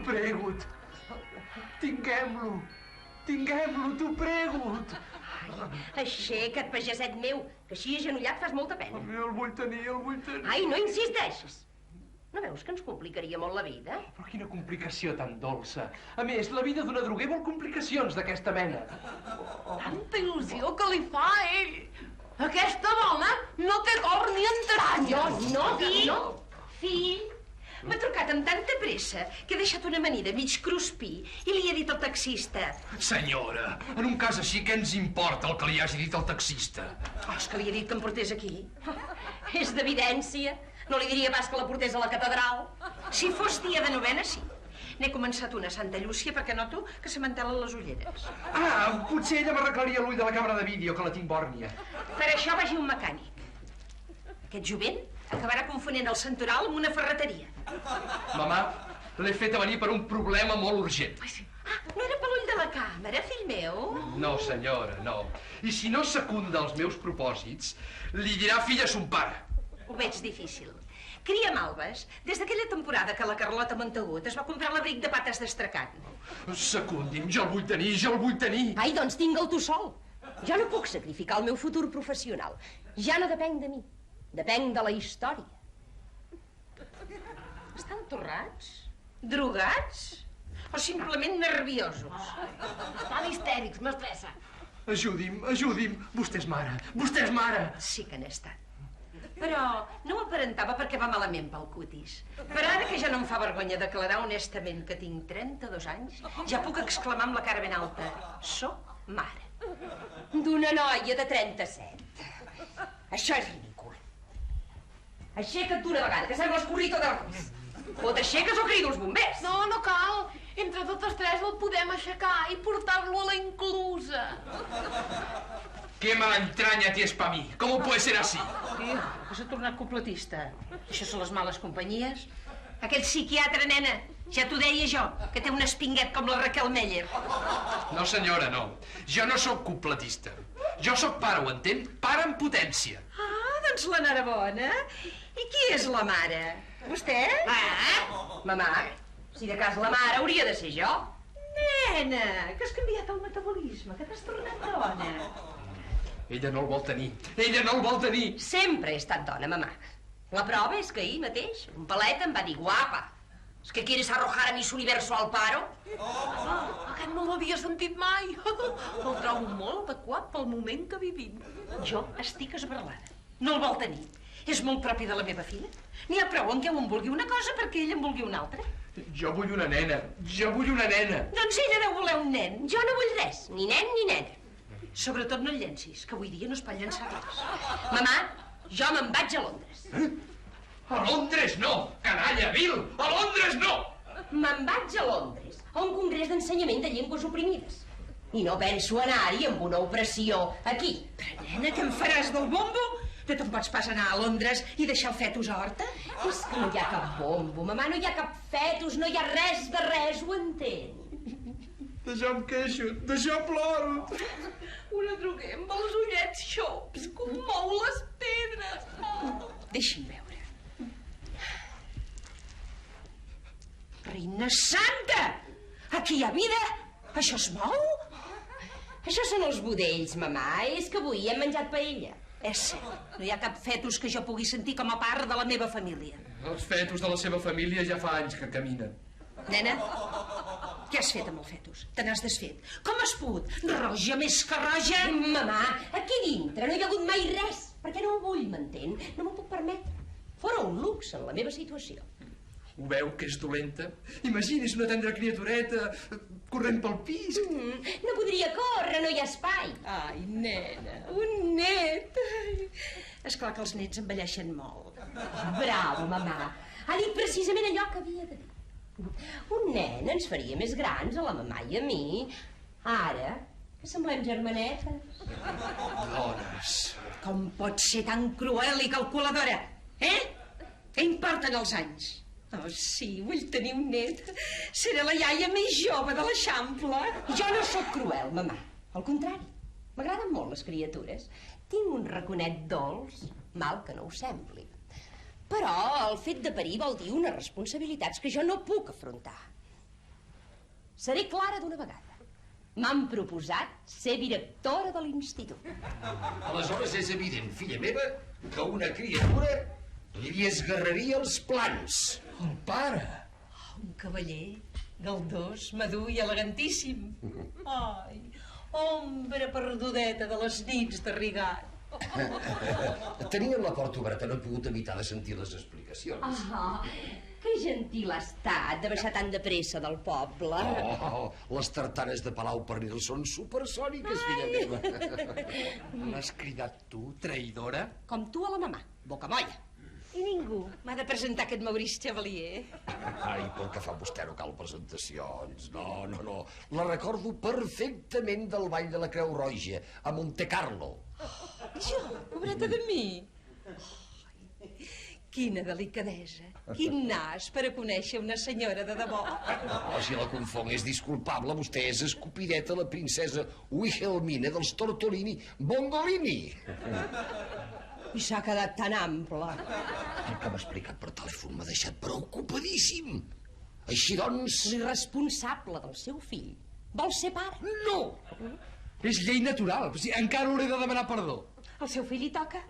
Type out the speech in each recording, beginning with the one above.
prego. Tinguem-lo, t'ho prego. Aixeca't, pageset meu, que així agenollat fas molta pena. El vull tenir. Ai, no insisteixis. No veus que ens complicaria molt la vida? Però quina complicació tan dolça. A més, la vida d'un adroguer vol complicacions d'aquesta mena. Tanta il·lusió que li fa a ell. Aquesta dona no té cor ni entranya. No. Fill, m'ha trucat amb tanta pressa que he deixat una amanida mig cruspí i li he dit al taxista. Senyora, en un cas així, què ens importa el que li hagi dit al taxista? Oh, és que li he dit que em portés aquí. És d'evidència. No li diria pas que la portés a la catedral. Si fos dia de novena, sí. N'he començat una a Santa Llúcia perquè noto que se m'entelen les ulleres. Potser ella m'arreglaria l'ull de la càmera de vídeo, que la tinc bòrnia. Per això vagi un mecànic. Aquest jovent acabarà confonent el santoral amb una ferreteria. Mamà, l'he fet venir per un problema molt urgent. No era per l'ull de la càmera, fill meu? No, senyora, no. I si no secunda els meus propòsits, li dirà fill a son pare. Ho veig difícil. Cria malves des d'aquella temporada que la Carlota Montagut es va comprar l'abric de pates d'estracat. Secundi'm, jo el vull tenir. Ai, doncs tingue'l tu sol. Jo no puc sacrificar el meu futur professional. Ja no depenc de mi. Depenc de la història. Estan torrats? Drogats? O simplement nerviosos? Estan histèrics, mestressa. Ajudi'm. Vostè és mare. Sí que n'he estat. Però no ho aparentava perquè va malament pel cutis. Però ara que ja no em fa vergonya declarar honestament que tinc 32 anys, ja puc exclamar amb la cara ben alta: soc mare. D'una noia de 37. Això és ridícul. Aixeca't d'una vegada, que sembla escorrito de res. O t'aixeques o crido els bombers. No cal. Entre totes tres el podem aixecar i portar-lo a la inclusa. ¿Qué mala entraña tienes para mí? ¿Cómo puede ser así? Que s'ha tornat completista. Això són les males companyies. Aquell psiquiatre, nena, ja t'ho deia jo, que té un espinguet com la Raquel Meller. No, senyora, no. Jo no sóc completista. Jo sóc pare, ho entén? Pare en potència. Doncs l'enhorabona. I qui és la mare? Vostè? Mamà, si de cas la mare hauria de ser jo. Nena, que has canviat el metabolisme, que t'has tornat dona. Ella no el vol tenir. Sempre he estat dona, mamà. La prova és que ahir mateix un palet em va dir: guapa, ¿es que quieres arrojar a mis universo al paro? Aquest no l'havia sentit mai. El trobo molt adequat pel moment que vivim. Jo estic esberlada. No el vol tenir. És molt propi de la meva filla. N'hi ha prou en què un vulgui una cosa perquè ell en vulgui una altra. Jo vull una nena. Doncs ella deu voler un nen. Jo no vull res, ni nen ni nena. Sobretot no el llencis, que avui dia no es pot llençar res. Mamà, jo me'n vaig a Londres. A Londres no, canalla, vil! A Londres no! Me'n vaig a Londres, a un congrés d'ensenyament de llengües oprimides. I no penso anar-hi amb una opressió aquí. Però, nena, què em faràs del bombo? No te'n pots pas anar a Londres i deixar el fetus a Horta? És que no hi ha cap bombo, mamà, no hi ha cap fetus, no hi ha res de res, ho entenc. D'això em queixo, d'això ploro. Un adroguer amb els ullets xops, com mou les pedres. Deixi'm veure. Reina Santa! Aquí hi ha vida? Això es mou? Això són els budells, mamà. És que avui hem menjat paella. És cert, no hi ha cap fetus que jo pugui sentir com a part de la meva família. Els fetus de la seva família ja fa anys que caminen. Nena, què has fet amb el fetus? Te n'has desfet. Com has pogut? Roja més que roja. Mamà, aquí dintre no hi ha hagut mai res, perquè no ho vull, m'entén? No m'ho puc permetre. Fora un luxe en la meva situació. Ho veu que és dolenta? Imagini's una tendra criatureta corrent pel pis. No podria córrer, no hi ha espai. Ai, nena, un net. És clar que els nets envelleixen molt. Bravo, mamà. Ha dit precisament allò que havia de dir. Un nen ens faria més grans a la mamà i a mi. Ara, que semblem germanetes. Dones. Com pot ser tan cruel i calculadora? Què importen els anys? Oh, sí, vull tenir un net. Seré la iaia més jove de l'Eixample. Jo no sóc cruel, mamà. Al contrari, m'agraden molt les criatures. Tinc un raconet dolç, mal que no ho sembli. Però el fet de parir vol dir unes responsabilitats que jo no puc afrontar. Seré clara d'una vegada. M'han proposat ser directora de l'institut. Aleshores és evident, filla meva, que una criatura li esgarraria els plans. El pare. Un cavaller, galdós, madur i elegantíssim. Ai, ombra perdudeta de les nits de Rigat. Tenien la porta oberta, no he pogut evitar de sentir les explicacions. Que gentil ha estat de baixar tan de pressa del poble. Oh, les tartanes de Palau Pernil són supersòniques, filla meva. L'has cridat tu, traïdora? Com tu a la mamà, bocamolla. I ningú m'ha de presentar aquest Maurice Chevalier. Ai, pel que fa vostè no cal presentacions. No. La recordo perfectament del ball de la Creu Roja, a Monte Carlo. Jo, pobreta de mi. Quina delicadesa, quin nas per a conèixer una senyora de debò. Oh, si la confong és disculpable, vostè és escopideta la princesa Wilhelmina dels Tortolini Bongolini. I s'ha quedat tan ample. El que m'ha explicat per telèfon m'ha deixat preocupadíssim. Així doncs... L'irresponsable del seu fill vol ser pare. No! És llei natural, o sigui, encara hauré de demanar perdó. Al seu fill li toca.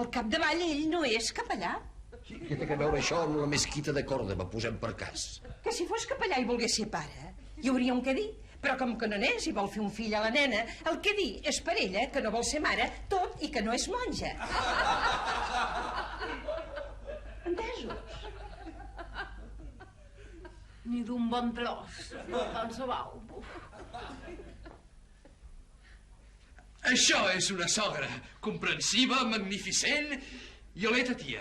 Al capdavall ell no és capellà. Sí, què té a veure això amb la mesquita de Còrdova, posem per cas? Que si fos capellà i volgués ser pare, hi hauria un què dir. Però com que no n'és i vol fer un fill a la nena, el que dir és per ella, que no vol ser mare, tot i que no és monja. Entesos? Ni d'un bon tros. Tant se vau. Això és una sogra comprensiva, magnificent i oleta tia.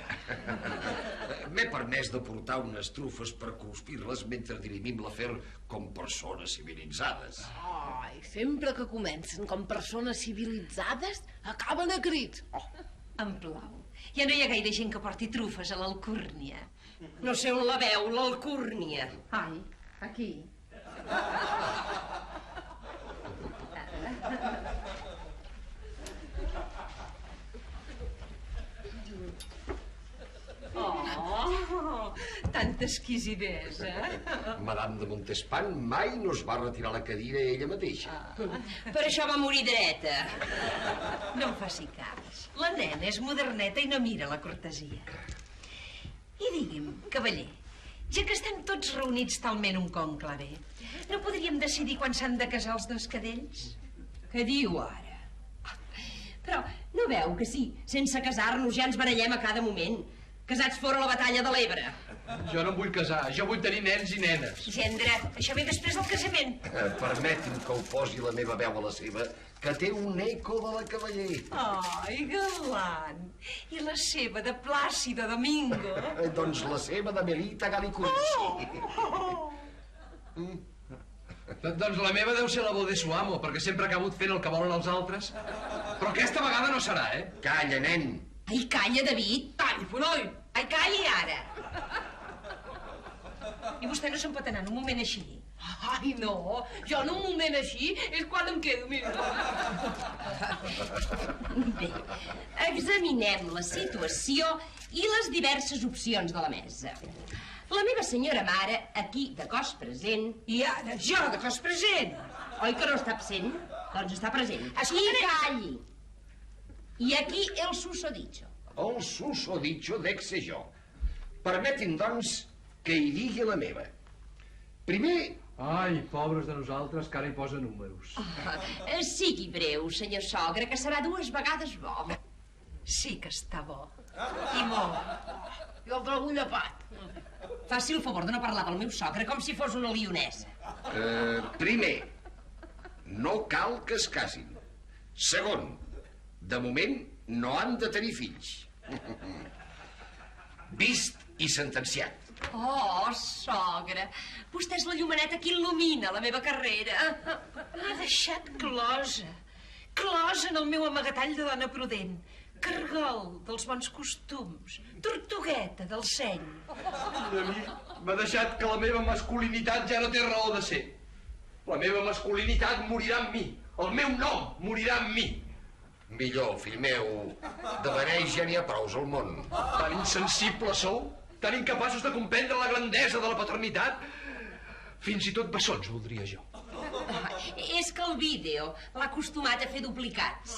M'he permès de portar unes trufes per cruspir-les mentre dirimim l'afer com persones civilitzades. Ai, sempre que comencen com persones civilitzades, acaben a crits. Em plau. Ja no hi ha gaire gent que porti trufes a l'Alcúrnia. No sé on la veu, l'Alcúrnia. Ai, aquí. Oh, tanta exquisidesa. Madame de Montespan mai no es va retirar la cadira ella mateixa. Per això va morir dreta. No em faci cas. La nena és moderneta i no mira la cortesia. I digui'm, cavaller, ja que estem tots reunits talment un conclave, no podríem decidir quan s'han de casar els dos cadells? Què diu ara? Però no veu que sí, sense casar-nos ja ens barallem a cada moment. Casats fora la batalla de l'Ebre. Jo no em vull casar, jo vull tenir nens i nenes. Gendre, això ve després del casament. Permeti'm que ho posi la meva veu a la seva, que té un eco de la cavaller. Ai, galant. I la seva de Plàcido Domingo? Doncs la seva de Melita Galicurci. Doncs la meva deu ser la Bo de Suamo, perquè sempre ha acabut fent el que volen els altres. Però aquesta vegada no serà, eh? Calla, nen. Ai, calla, David. Talli, fonoll! Ai, calli ara. I vostè no se'n pot anar en un moment així. Ai, no, jo en un moment així és quan em quedo, mira. Bé, examinem la situació i les diverses opcions de la mesa. La meva senyora mare, aquí de cos present, i ara jo de cos present. Oi que no està absent? Doncs està present. I calli. I aquí el susodicho. El susodicho dec ser jo. Permeti'm, doncs, que hi digui la meva. Primer... Ai, pobres de nosaltres, que ara hi posa números. Sigui breu, senyor sogre, que serà 2 vegades bo. Sí que està bo. I molt. Jo el trobo llepat. Faci el favor de no parlar del meu sogre com si fos una lionesa. Primer, no cal que es casin. Segon, de moment no han de tenir fills. Vist i sentenciat. Oh, sogra, vostè és la llumeneta que il·lumina la meva carrera. M'ha deixat closa, closa en el meu amagatall de dona prudent, cargol dels bons costums, tortugueta del seny. I a mi m'ha deixat que la meva masculinitat ja no té raó de ser. La meva masculinitat morirà amb mi, el meu nom morirà amb mi. Millor, fill meu, de beneix ja n'hi ha prous al món. Tan insensibles sou? Tan incapaços de comprendre la grandesa de la paternitat? Fins i tot bessons voldria jo. És que el vídeo l'ha acostumat a fer duplicats.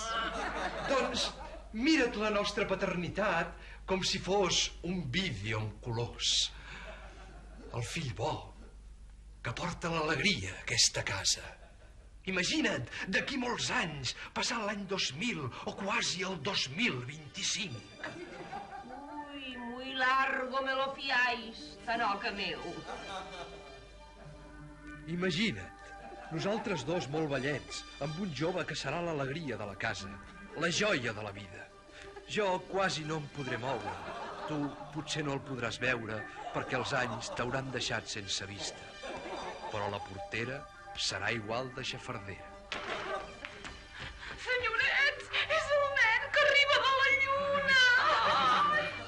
Doncs mira't la nostra paternitat com si fos un vídeo en colors. El fill bo, que porta l'alegria a aquesta casa. Imagina't, d'aquí molts anys, passant l'any 2000 o quasi el 2025. Ui, muy largo me lo fiáis, tanoca meu. Imagina't, nosaltres dos molt vellets, amb un jove que serà l'alegria de la casa, la joia de la vida. Jo quasi no em podré moure. Tu potser no el podràs veure perquè els anys t'hauran deixat sense vista. Però la portera serà igual de xafardera. Senyorets, és el nen que arriba de la lluna!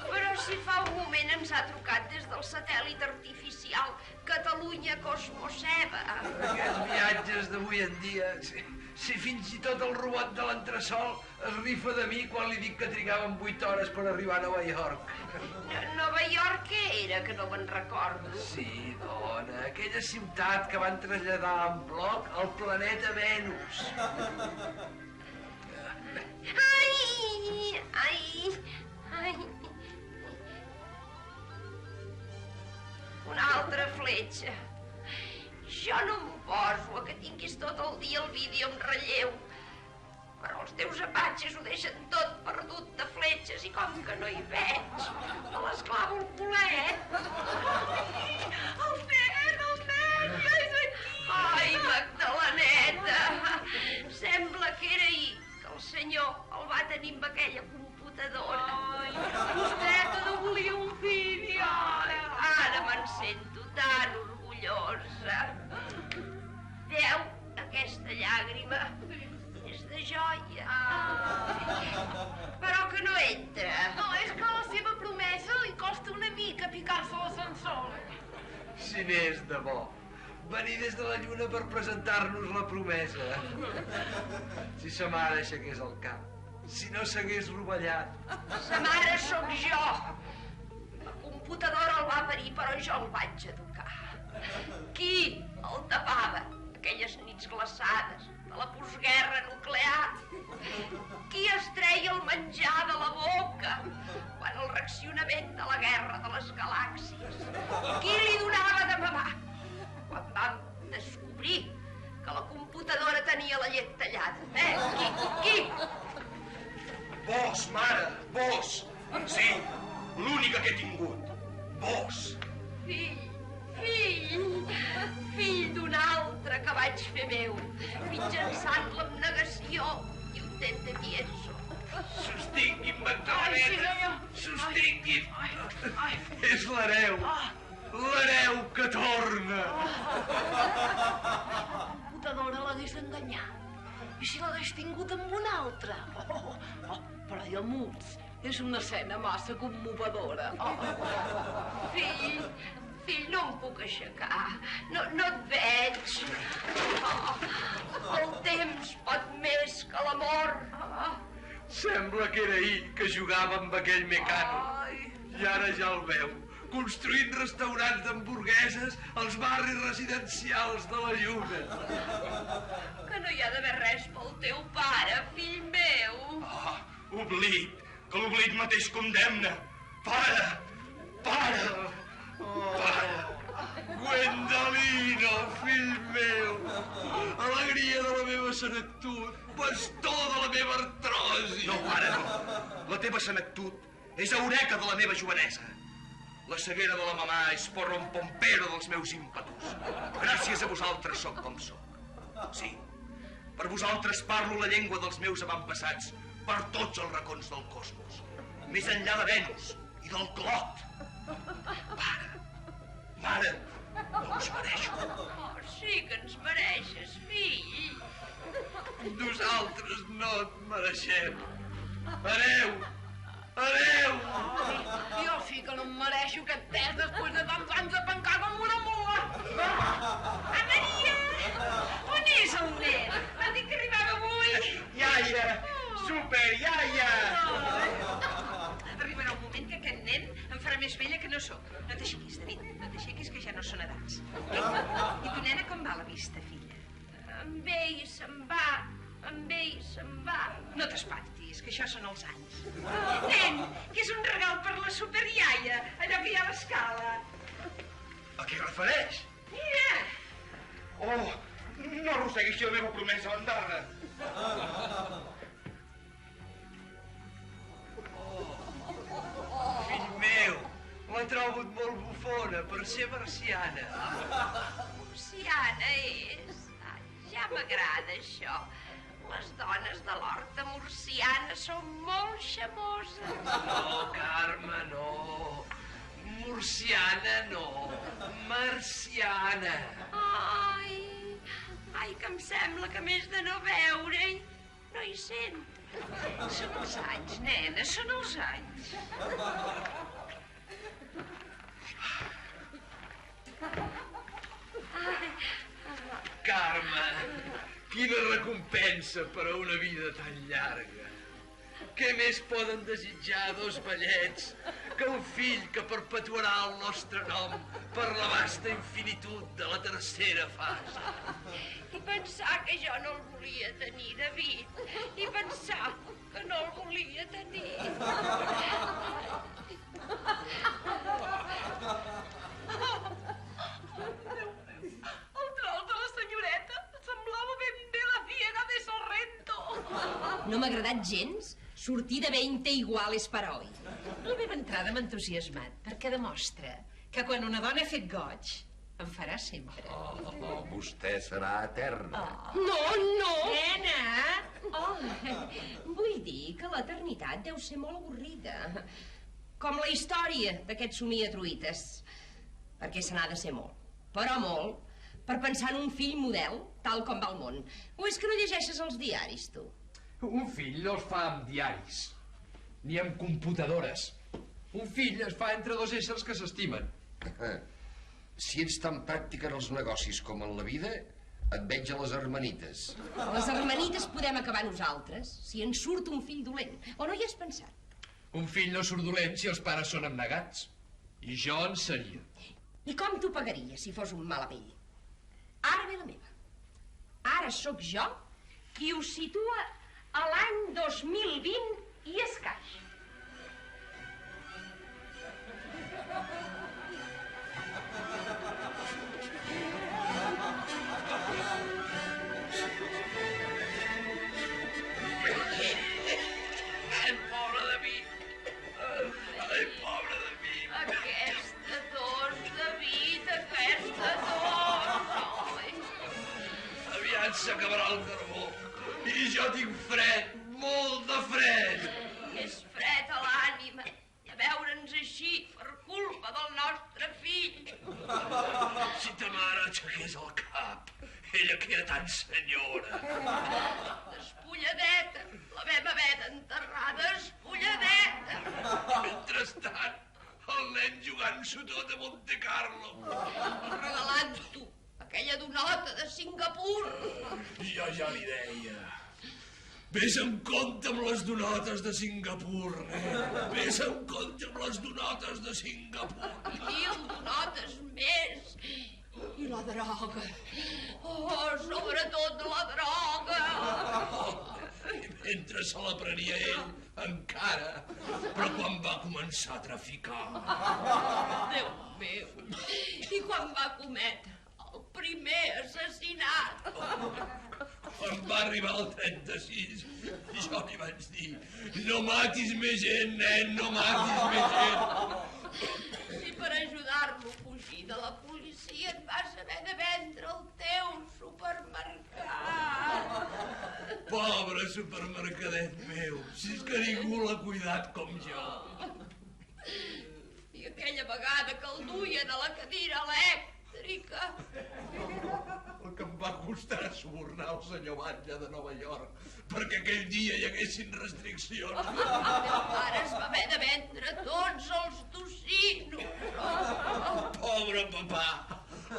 Però si fa un moment ens ha trucat des del satèl·lit artificial Catalunya Cosmoseva. Aquests viatges d'avui en dia, si fins i tot el robot de l'entresol es rifa de mi quan li dic que trigàvem 8 hores per arribar a Nova York. Nova York què era, que no me'n recordo? Sí, dona, aquella ciutat que van traslladar en bloc al planeta Venus. Ai, ai, ai. Una altra fletxa. Jo no m'ho poso a que tinguis tot el dia el vídeo en relleu. Però els teus apatxes ho deixen tot perdut de fletxes i com que no hi veig, me les clavo al culet. El nen, ja és aquí! Ai, Magdaleneta, sembla que era ahir que el senyor el va tenir amb aquella computadora. Ai, vosteta no volia un fill, Ara me'n sento tan orgullosa. Veu, aquesta llàgrima és de joia. Però que no entra. No, és que la seva promesa li costa una mica picar-se l'ascensor. Si n'és de bo. Venir des de la lluna per presentar-nos la promesa. Si sa mare aixequés el cap, si no s'hagués rovellat. Sa mare sóc jo. La computadora el va parir, però jo el vaig educar. Qui el tapava aquelles nits glaçades de la postguerra nuclear? Qui es treia el menjar de la boca quan el reaccionament de la guerra de les galàxies? Qui li donava de mamar quan vam descobrir que la computadora tenia la llet tallada? Qui? Vos, mare, vos. Sí, l'única que he tingut. Vos. Fill d'un altre que vaig fer meu, mitjançant l'abnegació i un temps de pienso. Sostingui'm, Magdaleneta, sostingui'm. És l'hereu, l'hereu que torna. La computadora l'hagués enganyat. I si l'hagués tingut amb un altre? Però i amuts, és una escena massa commovedora. Fill, no em puc aixecar. No et veig. El temps pot més que l'amor. Sembla que era ahir que jugava amb aquell mecano. I ara ja el veu, construint restaurants d'hamburgueses als barris residencials de la lluna. Que no hi ha d'haver res pel teu pare, fill meu. Oblit, que l'oblit mateix condemna. Pare! Gwendolino, fill meu, alegria de la meva senectut, pastor de la meva artrosi. No, pare, no. La teva senectut és eureka de la meva jovenesa. La ceguera de la mamà és porro en pompero dels meus ímpetus. Gràcies a vosaltres sóc com sóc. Sí, per vosaltres parlo la llengua dels meus avantpassats per tots els racons del cosmos, més enllà de Venus i del Clot. Mare, no us mereixo. Sí que ens mereixes, fill. Nosaltres no et mereixem. Hereu! Hereu! Jo sí que no em mereixo aquest pes després de tants anys de pencar com una mula. Maria! On és el nen? Va dir que arribava avui. Iaia! Super, iaia! Arribarà un moment que aquest nen em farà més vella que no sóc. No t'aixequis, David, no t'aixequis, que ja no són edats. I tu, nena, com va la vista, filla? Em ve i se'n va, em ve i se'n va. No t'espantis, que això són els anys. Nen, que és un regal per la superiaia, allò que hi ha a l'escala. A què refereix? Mira! Oh, no arrosseguis la meva promesa bandada. Fill meu, l'ha trobat molt bufona per ser marciana. Murciana és. Ai, ja m'agrada això. Les dones de l'horta murciana són molt xamoses. No, Carme, no. Murciana no, marciana. Ai, que em sembla que més de no veure-hi, no hi sent. Són els anys, nena, són els anys. Carme, quina recompensa per a una vida tan llarga. Què més poden desitjar dos vellets que un fill que perpetuarà el nostre nom per la vasta infinitud de la tercera fase? I pensar que jo no el volia tenir, David. I pensar que no el volia tenir. El tros de la senyoreta semblava ben bé la fiega de Sorrento. No m'ha agradat gens sortir de 20 iguales per hoy. La meva entrada m'ha entusiasmat, perquè demostra que quan una dona ha fet goig, en farà sempre. Oh, vostè serà eterna. No! Nena! Vull dir que l'eternitat deu ser molt avorrida. Com la història d'aquest somiatruites. Perquè se n'ha de ser molt, però molt, per pensar en un fill model, tal com va el món. O és que no llegeixes els diaris, tu? Un fill no es fa amb diaris, ni amb computadores. Un fill es fa entre dos éssers que s'estimen. Si ets tan pràctica en els negocis com en la vida, et veig a les hermanites. A les hermanites podem acabar nosaltres, si ens surt un fill dolent. O no hi has pensat? Un fill no surt dolent si els pares són abnegats. I jo en seria. I com t'ho pagaria si fos un mala pell? Ara ve la meva. Ara sóc jo qui us situa a l'any 2020 i escaix. Ai, pobre de mi. Ai, pobre de mi. Aquesta tos, David, aquesta tos. Ai. Aviat s'acabarà el carbó. I jo tinc fred, molt de fred. És fred a l'ànima de veure'ns així per culpa del nostre fill. Si ta mare aixequés el cap, ella que era tan senyora. Despulladeta, la vam haver d'enterrar, despulladeta. Mentrestant, el nen jugant-s'ho tot a Monte Carlo. Regalant-ho aquella donota de Singapur. Jo ja li deia. Vés amb compte amb les donotes de Singapur, Vés amb compte amb les donotes de Singapur. 1000 donotes més. I la droga. Oh, sobretot la droga. I mentre se la prenia ell, encara. Però quan va començar a traficar... Déu meu. I quan va cometre el primer assassinat. Quan va arribar el 36, jo li vaig dir: no matis més gent, nen, no matis més gent. Si per ajudar-lo a fugir de la policia et vas haver de vendre el teu supermercat. Pobre supermercadet meu, si és que ningú l'ha cuidat com jo. I aquella vegada que el duien a la cadira elèctrica. El que em va costar subornar el senyor batlle de Nova York perquè aquell dia hi haguessin restriccions. El teu pare es va haver de vendre tots els tocinos. Pobre papà,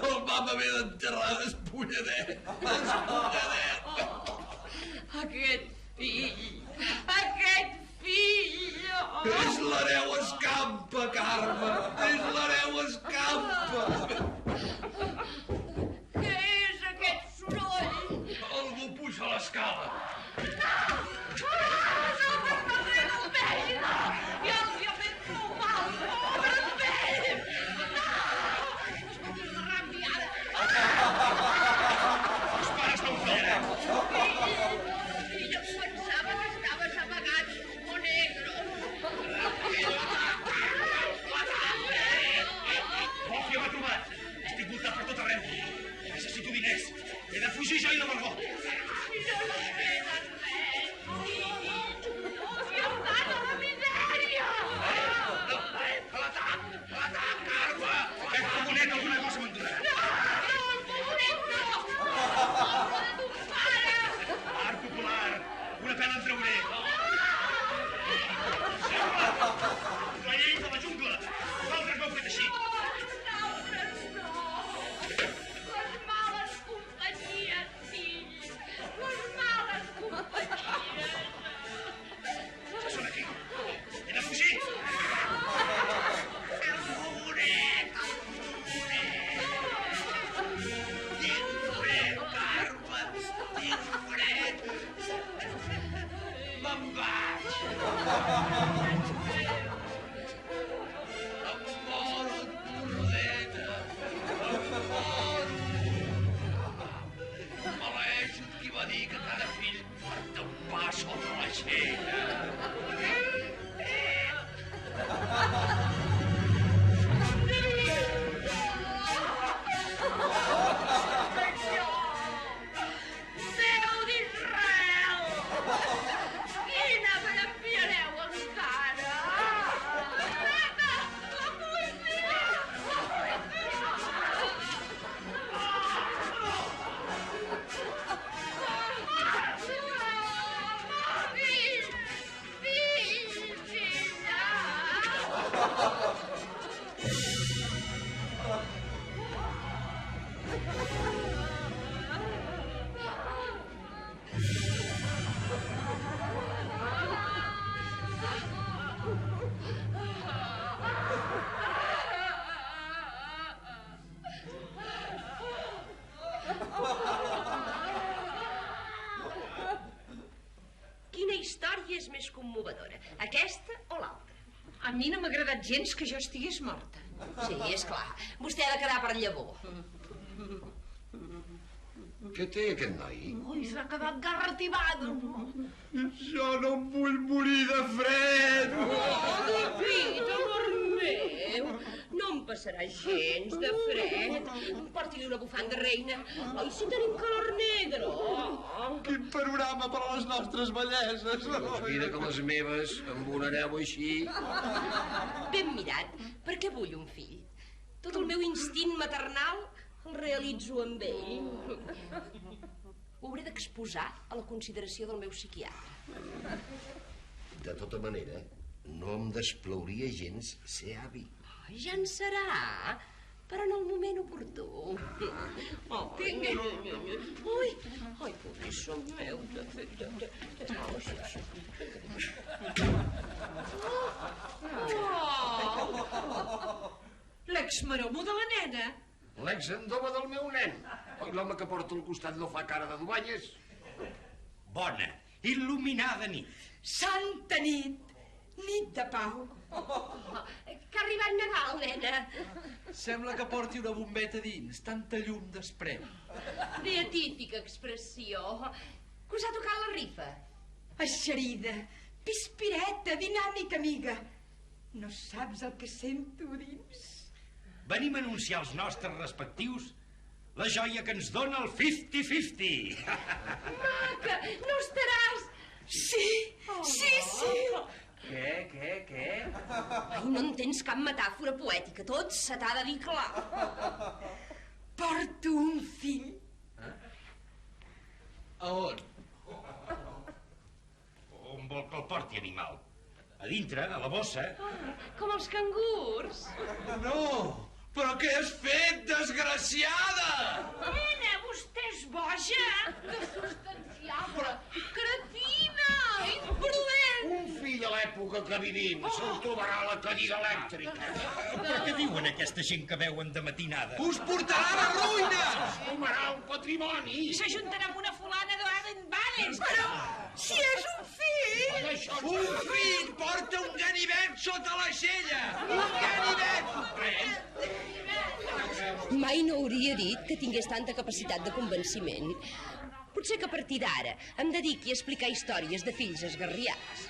el vam haver d'enterrar despulladet, despulladet. Aquest fill, aquest fill! És la l'hereu escampa, Carme! És l'hereu escampa! Què és aquest soroll? Algú puja a l'escala. Ja els hi ha fet prou mal, pobres vells! No! Es va ràpid ara! Els pares no ho feien. Fill, em pensava que estaves amagat, o negro. Mòfia m'ha trobat. Estic voltat per tot arreu. Necessito diners. He de fugir jo i la Margot. No nos queda res, fill. I els dan a la misèria! L'atac, Carme! Aquest comunet alguna cosa me'n donarà. No, el pobret no! Pobre de ton pare! Art popular, una pena en trauré. La llei de la jungla. Vosaltres m'heu fet així. Nosaltres no! Les males companyies, fill! Les males companyies! Ja són aquí. He de fugir. El comunet, Tinc fred, Carme, tinc fred. Me'n vaig. Em moro, Tordena. Em moro. Maleeixo qui va dir que cada fill porta un pa sota l'aixella. Déu d'Israel! Quina me n'enviareu encara? Neta, la policia! La policia! Filla! Quina història és més commovedora, aquesta o l'altra? A mi no m'ha agradat gens que jo estigués morta. Sí, és clar. Vostè ha de quedar per llavor. Què té aquest noi? Ui, s'ha quedat garratibada. Jo no em vull morir de fred. Pit, amor meu, no em passarà gens de fred. Porti-li una bufanda, reina. Ai, si tenim calor negre. Quin panorama per a les nostres belleses. Doncs mira que les meves amb un hereu així... Ben mirat, perquè vull un fill. Tot el meu instint maternal el realitzo amb ell. Ho hauré d'exposar a la consideració del meu psiquiatre. De tota manera, no em desplauria gens ser avi. Ja en serà, però en el moment oportú. Tingui. Ui, ai, pobrísso meu. L'exmaromo de la nena. L'exendova del meu nen. Oi, l'home que porta al costat no fa cara de dubanyes? Bona, il·luminada nit. Santa nit, nit de pau. Que ha arribat Nadal, nena. Sembla que porti una bombeta dins, tanta llum desprèn. Beatífica expressió. Que us ha tocat la rifa? Eixerida, pispireta, dinàmica amiga. No saps el que sento dins? Venim a anunciar als nostres respectius la joia que ens dona el 50-50. Maca, no estaràs? Sí, sí, sí. Què? Ai, no entens cap metàfora poètica. Tot se t'ha de dir clar. Porto un fill. A on? On vol que el porti, animal? A dintre, a la bossa. Com els cangurs. No! Però què has fet, desgraciada? Nena, vostè és boja? Que substanciable, cretina, imprudent. Un fill fill a l'època que vivim. Se'l trobarà la cadira elèctrica. Però què diuen aquesta gent que veuen de matinada? Us portarà a la ruïna! Tomarà el patrimoni. S'ajuntarà amb una fulana d'Aden Banes. Però, si és un fill! Un fill porta un ganivet sota l'aixella! Un ganivet! Mai no hauria dit que tingués tanta capacitat de convenciment. Potser que a partir d'ara em dediqui a explicar històries de fills esgarriats.